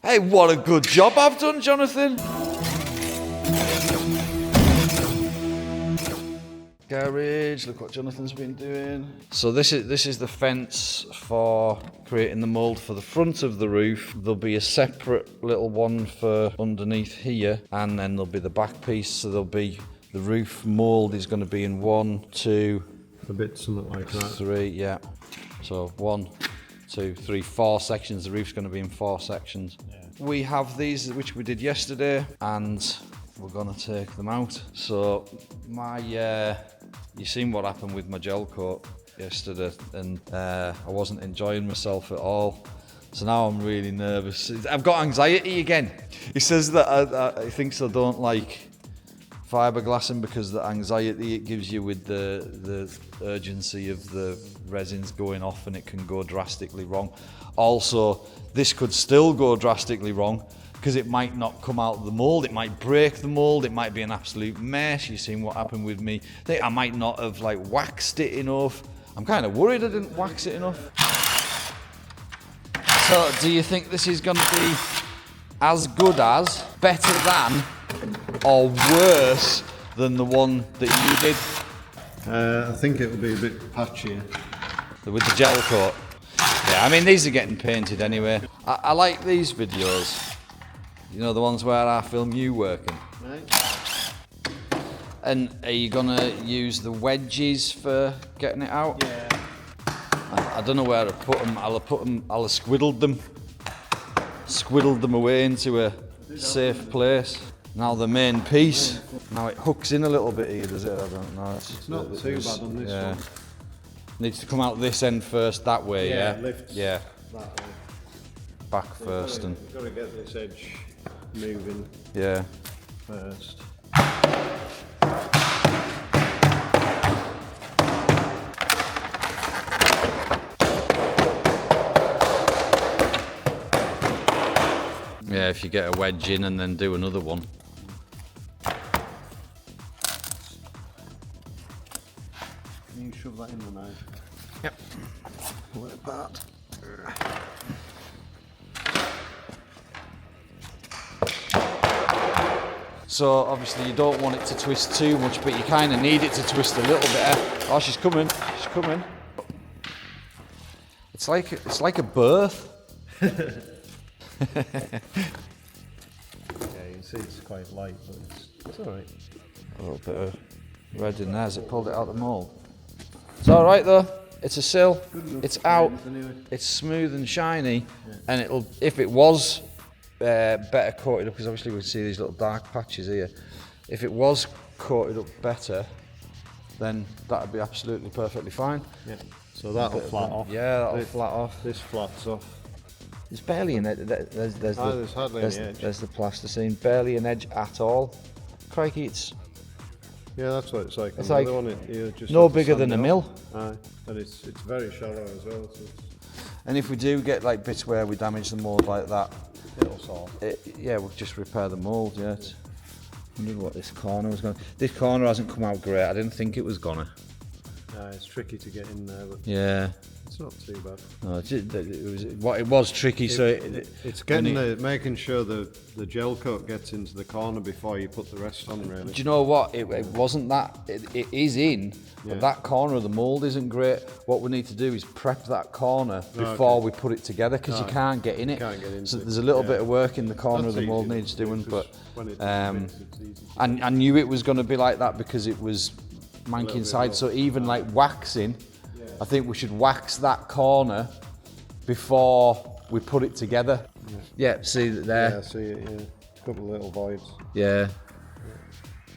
Hey, what a good job I've done, Jonathan. Garage, look what Jonathan's been doing. So this is the fence for creating the mould for the front of the roof. There'll be a separate little one for underneath here, and then there'll be the back piece. So there'll be the roof mould is going to be in 1, 2, a bit something like that. 3, yeah. So 1, 2, 3, 4 sections. The roof's going to be in 4 sections. Yeah. We have these which we did yesterday, and we're gonna take them out. So you seen what happened with my gel coat yesterday, and I wasn't enjoying myself at all. So now I'm really nervous. I've got anxiety again. He says that he thinks I don't like fiberglassing because the anxiety it gives you with the urgency of the resins going off, and it can go drastically wrong. Also, this could still go drastically wrong because it might not come out of the mould, it might break the mould, it might be an absolute mess. You've seen what happened with me. I might not have waxed it enough. I'm kind of worried I didn't wax it enough. So do you think this is going to be as good as, better than, or worse than the one that you did? I think it'll be a bit patchier. With the gel coat? Yeah, I mean these are getting painted anyway. I like these videos. You know, the ones where I film you working. Right. And are you gonna use the wedges for getting it out? Yeah. I don't know where to put them. I'll have squiddled them away into a safe place. Now the main piece. Now it hooks in a little bit here, does it? I don't know. It's not too bad on this one. Needs to come out this end first, that way, yeah? Lifts yeah. That way. Back first. You've got to get this edge moving first. Yeah, if you get a wedge in and then do another one. Can you shove that in the knife? Yep. Pull it apart. So obviously you don't want it to twist too much, but you kind of need it to twist a little bit. Oh, she's coming. She's coming. It's like a birth. Yeah, you can see it's quite light, but it's all right. A little bit of red in there. Has it pulled it out of the mould? It's all right though. It's a sill. It's out. It's smooth and shiny, and it'll. If it was better coated up, because obviously we see these little dark patches here. If it was coated up better, then that'd be absolutely perfectly fine. Yeah. So that'll flat off. Yeah, that'll flat off. This flats off. There's barely an edge. There's hardly any edge. There's the plasticine. Barely an edge at all. Crikey, it's. Yeah, that's what it's like. It's like just no bigger than a mill. Aye, and it's very shallow as well. So and if we do get like bits where we damage the mould like that, it'll solve. Yeah, we'll just repair the mould. Yeah. I wondered what this corner was going. This corner hasn't come out great. I didn't think it was gonna. It's tricky to get in there, but yeah, it's not too bad. No, it was tricky. It's making sure the gel coat gets into the corner before you put the rest on. Really. Do you know what? It wasn't that. It is in, but that corner of the mould isn't great. What we need to do is prep that corner before we put it together, because you can't get in it. So there's a little bit of work in the corner of the mould needs doing. But I knew it was going to be like that because it was manky inside. So even like waxing, I think we should wax that corner before we put it together. Yeah, see that there. Yeah, see it. Yeah, a couple of little voids. Yeah.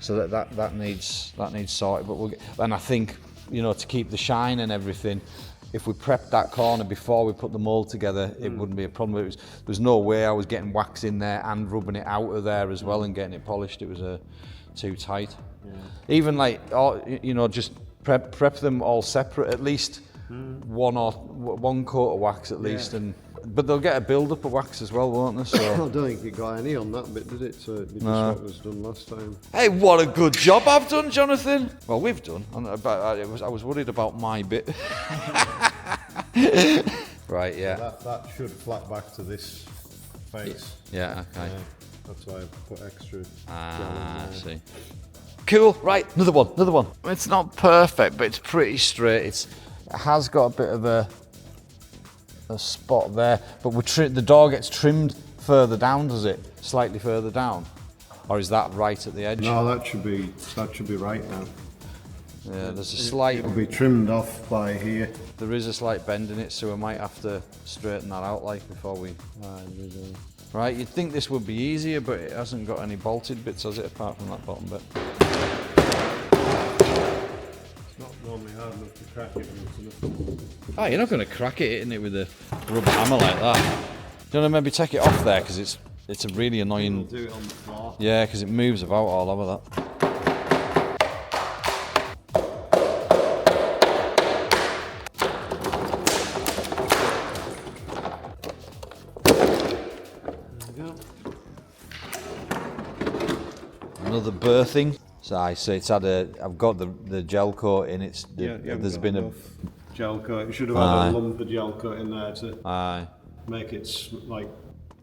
So that needs sorted. But and I think, you know, to keep the shine and everything, if we prepped that corner before we put the mould together, it wouldn't be a problem. There's no way I was getting wax in there and rubbing it out of there as well and getting it polished. It was too tight. Yeah. Even like, you know, just prep them all separate, at least one coat of wax at least, but they'll get a build up of wax as well, won't they? So I don't think it got any on that bit, did it? So it'd be just what was done last time. Hey, what a good job I've done, Jonathan. Well, we've done. I was worried about my bit. Right, yeah. That should flat back to this face. Yeah, okay. That's why I put extra gel I in there. see. Cool, right, another one. It's not perfect, but it's pretty straight. It has got a bit of a spot there, but the door gets trimmed further down, does it? Slightly further down? Or is that right at the edge? No, that should be right now. Yeah, there's a slight... It'll be trimmed off by here. There is a slight bend in it, so we might have to straighten that out before we... Right, you'd think this would be easier, but it hasn't got any bolted bits, has it, apart from that bottom bit? It's not normally hard enough to crack it when it's enough. Oh, you're not going to crack it, hitting it with a rubber hammer like that. Do you want to maybe take it off there, because it's a really annoying... We'll do it on the floor. Yeah, because it moves about all over that. Another birthing. So it's had I've got the gel coat in. There's been a gel coat. You should have had a lump of gel coat in there to make it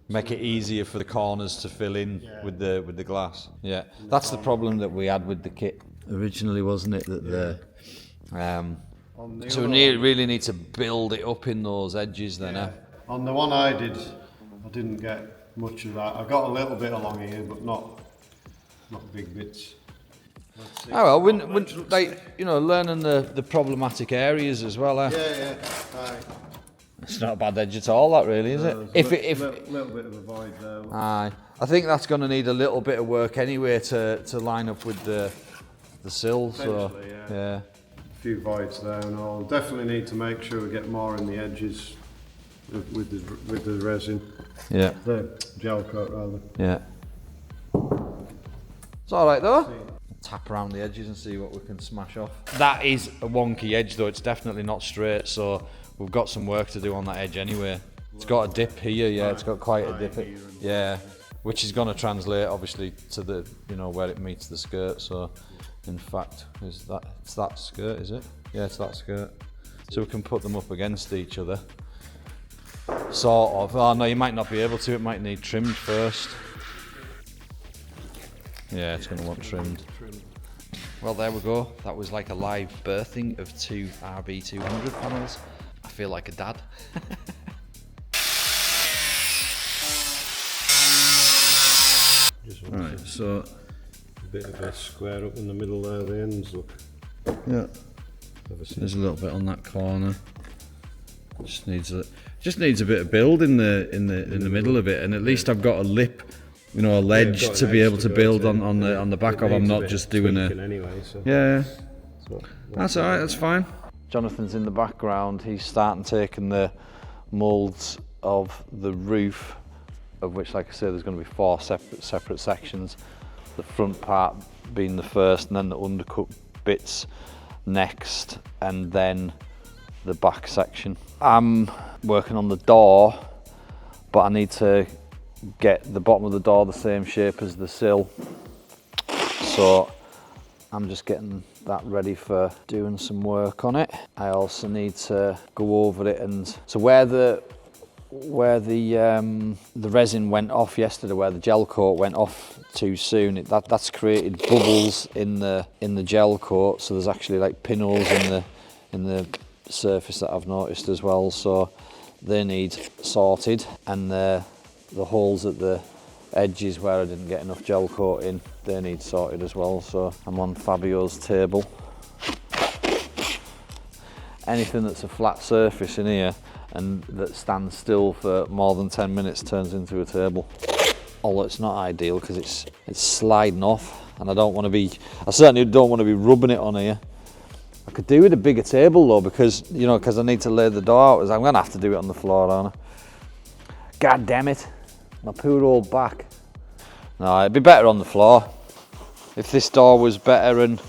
make it easier for the corners to fill in with the glass. Yeah, that's the problem that we had with the kit originally, wasn't it? That so we really need to build it up in those edges then. Yeah. On the one I didn't get much of that. I got a little bit along here, but not big bits. Oh well, when learning the problematic areas as well. Yeah. Aye. It's not a bad edge at all, that really, is it? If little bit of a void there. Aye, I think that's going to need a little bit of work anyway to line up with the sill. So yeah. A few voids there, and I'll definitely need to make sure we get more in the edges with the resin. Yeah. The gel coat rather. Yeah. It's all right though. Tap around the edges and see what we can smash off. That is a wonky edge though. It's definitely not straight, so we've got some work to do on that edge anyway. It's got a dip here, yeah. It's got quite a dip, yeah, which is going to translate obviously to the where it meets the skirt. So, in fact, it's that skirt, is it? Yeah, it's that skirt. So we can put them up against each other. Sort of. Oh no, you might not be able to. It might need trimmed first. Yeah, it's going to want trimmed. Well, there we go. That was like a live birthing of 2 RB200 panels. I feel like a dad. Right, so a bit of a square up in the middle there. The ends look. Yeah. There's a little bit on that corner. Just needs a bit of build in the middle of it, and at least I've got a lip. A ledge to be able to build on the back of. I'm not just doing a. Anyway, so. Yeah. That's alright. That's fine. Jonathan's in the background. He's starting taking the moulds of the roof, of which, like I said, there's going to be 4 separate sections. The front part being the first, and then the undercut bits next, and then the back section. I'm working on the door, but I need to get the bottom of the door the same shape as the sill, so I'm just getting that ready for doing some work on it. I also need to go over it, and so where the resin went off yesterday, where the gel coat went off too soon, that's created bubbles in the gel coat. So there's actually like pinholes in the surface that I've noticed as well. So they need sorted, and the holes at the edges where I didn't get enough gel coat in, they need sorted as well. So I'm on Fabio's table. Anything that's a flat surface in here and that stands still for more than 10 minutes turns into a table. Although it's not ideal because it's sliding off, and I certainly don't want to be rubbing it on here. I could do with a bigger table though, because I need to lay the door out. I'm gonna have to do it on the floor, aren't I? God damn it, my poor old back. No, it'd be better on the floor. If this door was better and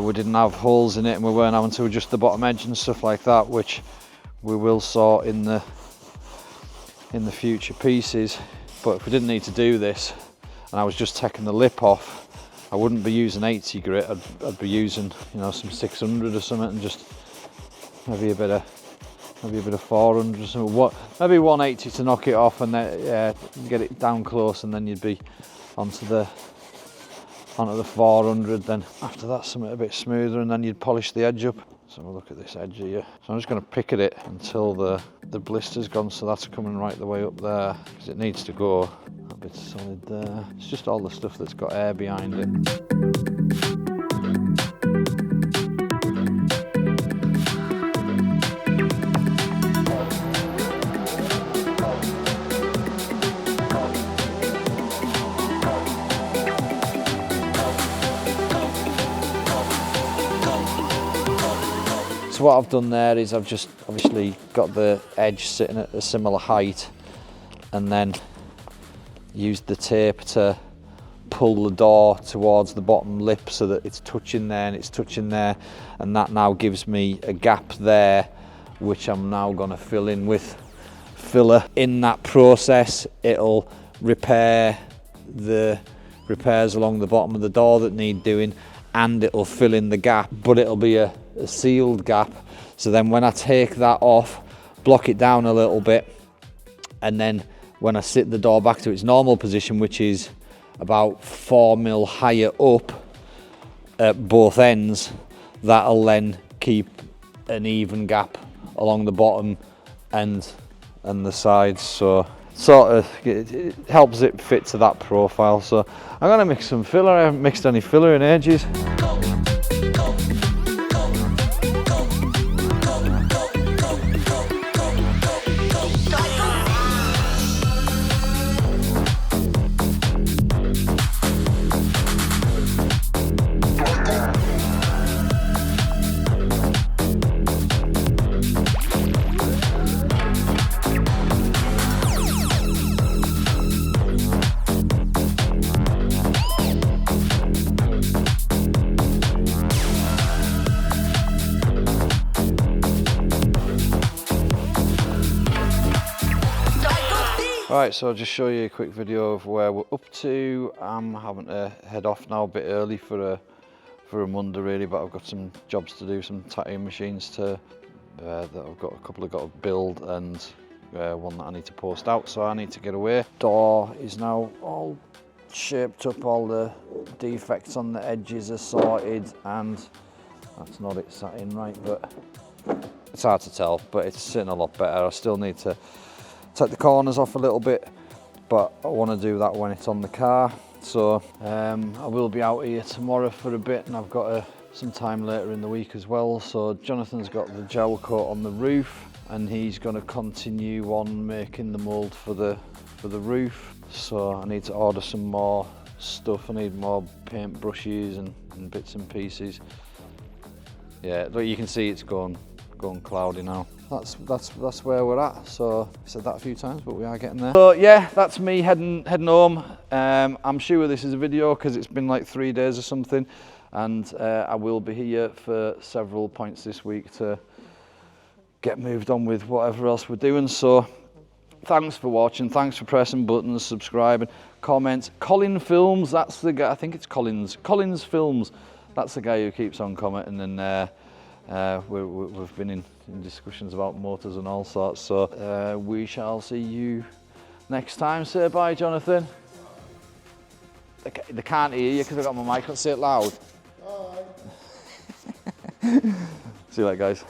we didn't have holes in it and we weren't having to adjust the bottom edge and stuff like that, which we will sort in the future pieces. But if we didn't need to do this and I was just taking the lip off, I wouldn't be using 80 grit. I'd be using some 600 or something, and just maybe a bit of maybe a bit of 400 or something. Maybe 180 to knock it off, and then get it down close, and then you'd be onto the 400. Then after that, something a bit smoother, and then you'd polish the edge up. So have a look at this edge here. So I'm just going to pick at it until the blister's gone. So that's coming right the way up there, because it needs to go a bit solid there. It's just all the stuff that's got air behind it. So what I've done there is I've just obviously got the edge sitting at a similar height, and then used the tape to pull the door towards the bottom lip so that it's touching there and it's touching there, and that now gives me a gap there, which I'm now going to fill in with filler. In that process, it'll repair the repairs along the bottom of the door that need doing, and it'll fill in the gap, but it'll be a sealed gap. So then when I take that off, block it down a little bit, and then when I sit the door back to its normal position, which is about 4 mil higher up at both ends, that'll then keep an even gap along the bottom and the sides. So sort of it helps it fit to that profile. So I'm gonna mix some filler. I haven't mixed any filler in ages. Right, so I'll just show you a quick video of where we're up to. I'm having to head off now a bit early for a Monday really, but I've got some jobs to do, some tattooing machines that I've got a couple I've got to build, and one that I need to post out, so I need to get away. Door is now all shaped up, all the defects on the edges are sorted, and that's not it sat in right, but it's hard to tell, but it's sitting a lot better. I still need to take the corners off a little bit, but I want to do that when it's on the car. So I will be out here tomorrow for a bit, and I've got some time later in the week as well. So Jonathan's got the gel coat on the roof, and he's going to continue on making the mould for the roof. So I need to order some more stuff. I need more paint brushes and bits and pieces. Yeah, but you can see it's going cloudy now. That's where we're at. So I said that a few times, but we are getting there. So yeah, that's me heading home. I'm sure this is a video because it's been like 3 days or something, and I will be here for several points this week to get moved on with whatever else we're doing. So thanks for watching, thanks for pressing buttons, subscribing, comments. Colin Films, that's the guy. I think it's Collins Films, that's the guy who keeps on commenting, and we've been in discussions about motors and all sorts. So we shall see you next time. Say bye, Jonathan. They can't hear you because I've got my mic on. Say it loud. Bye. See you later, guys.